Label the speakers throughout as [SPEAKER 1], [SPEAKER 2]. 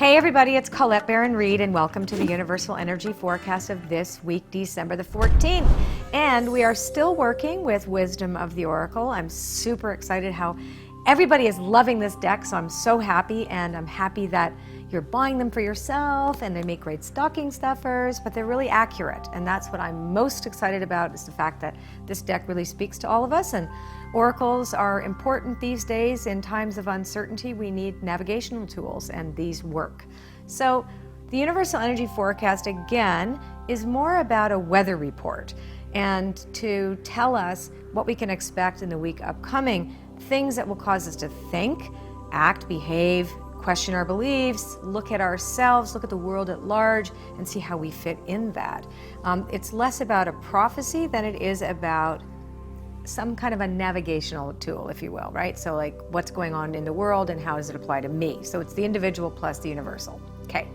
[SPEAKER 1] Hey everybody, it's Colette Baron-Reid and welcome to the Universal Energy Forecast of this week, December the 14th. And we are still working with Wisdom of the Oracle. I'm super excited how everybody is loving this deck, so I'm so happy, and I'm happy that you're buying them for yourself, and they make great stocking stuffers, but they're really accurate. And that's what I'm most excited about, is the fact that this deck really speaks to all of us. And oracles are important these days. In times of uncertainty, we need navigational tools, and these work. So the Universal Energy Forecast, again, is more about a weather report and to tell us what we can expect in the week upcoming, things that will cause us to think, act, behave, question our beliefs, look at ourselves, look at the world at large, and see how we fit in that. It's less about a prophecy than it is about some kind of a navigational tool, if you will, right? So like, what's going on in the world and how does it apply to me? So it's the individual plus the universal. Okay.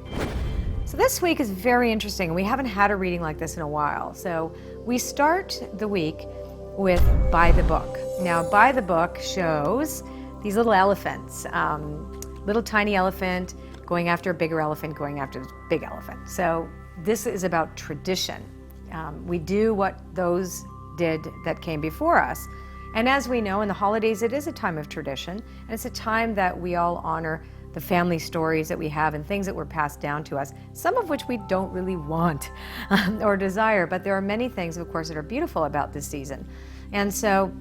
[SPEAKER 1] So this week is very interesting. We haven't had a reading like this in a while. So we start the week with By the Book. Now, By the Book shows these little elephants, little tiny elephant going after a bigger elephant, going after this big elephant. So this is about tradition. We do what those did that came before us. And as we know, in the holidays, it is a time of tradition, and it's a time that we all honor the family stories that we have and things that were passed down to us, some of which we don't really want or desire, but there are many things, of course, that are beautiful about this season. And so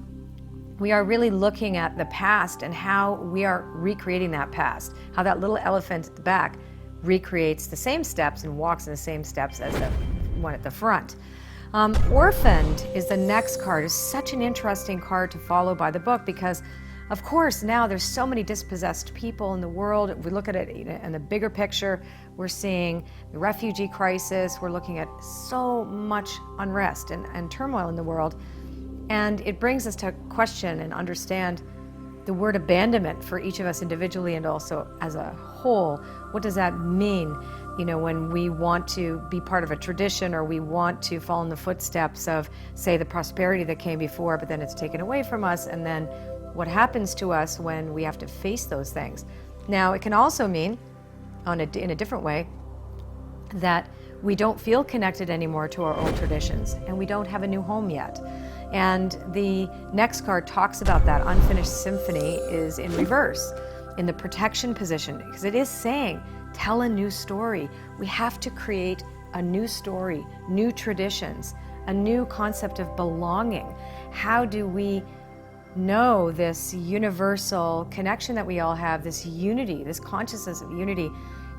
[SPEAKER 1] we are really looking at the past and how we are recreating that past, how that little elephant at the back recreates the same steps and walks in the same steps as the one at the front. Orphaned is the next card. It's such an interesting card to follow by the book because, of course, now there's so many dispossessed people in the world. If we look at it in the bigger picture, we're seeing the refugee crisis. We're looking at so much unrest and turmoil in the world. And it brings us to question and understand the word abandonment for each of us individually and also as a whole. What does that mean? You know, when we want to be part of a tradition or we want to follow in the footsteps of, say, the prosperity that came before, but then it's taken away from us, and then what happens to us when we have to face those things. Now, it can also mean, in a different way, that we don't feel connected anymore to our old traditions, and we don't have a new home yet. And the next card talks about that. Unfinished Symphony is in reverse, in the protection position, because it is saying, tell a new story. We have to create a new story, new traditions, a new concept of belonging. How do we know this universal connection that we all have, this unity, this consciousness of unity,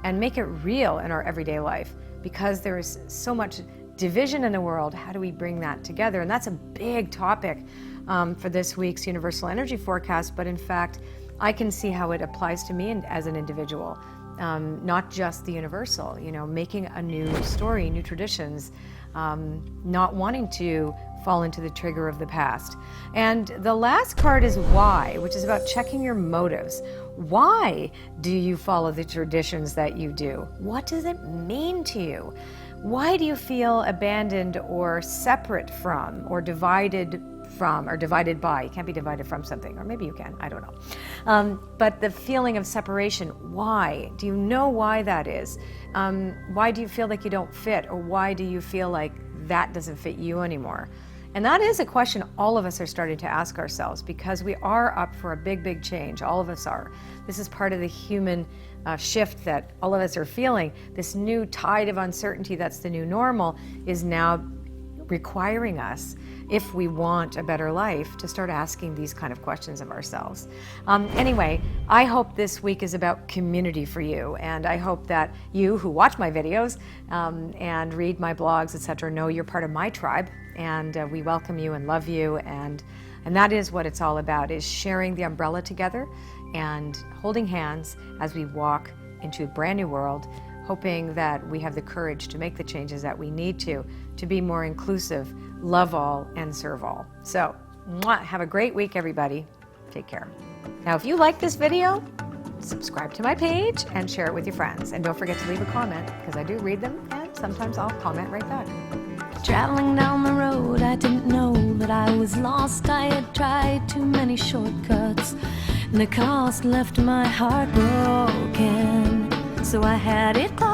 [SPEAKER 1] and make it real in our everyday life? Because there is so much division in the world, how do we bring that together? And that's a big topic for this week's Universal Energy Forecast, but in fact, I can see how it applies to me as an individual. Not just the universal, you know, making a new story, new traditions, not wanting to fall into the trigger of the past. And the last card is Why, which is about checking your motives. Why do you follow the traditions that you do? What does it mean to you? Why do you feel abandoned or separate from or divided from or divided by? You can't be divided from something, or maybe you can, I don't know. But the feeling of separation, why? Do you know why that is? Why do you feel like you don't fit, or why do you feel like that doesn't fit you anymore? And that is a question all of us are starting to ask ourselves, because we are up for a big, big change. All of us are. This is part of the human shift that all of us are feeling. This new tide of uncertainty that's the new normal is now requiring us, if we want a better life, to start asking these kind of questions of ourselves. Anyway, I hope this week is about community for you, and I hope that you who watch my videos and read my blogs, etc., know you're part of my tribe, and we welcome you and love you, and that is what it's all about, is sharing the umbrella together and holding hands as we walk into a brand new world, hoping that we have the courage to make the changes that we need to be more inclusive, love all, and serve all. So, have a great week, everybody. Take care. Now, if you like this video, subscribe to my page and share it with your friends. And don't forget to leave a comment, because I do read them, and sometimes I'll comment right back.
[SPEAKER 2] Traveling down the road, I didn't know that I was lost. I had tried too many shortcuts, and the cost left my heart broken. so I had it caught.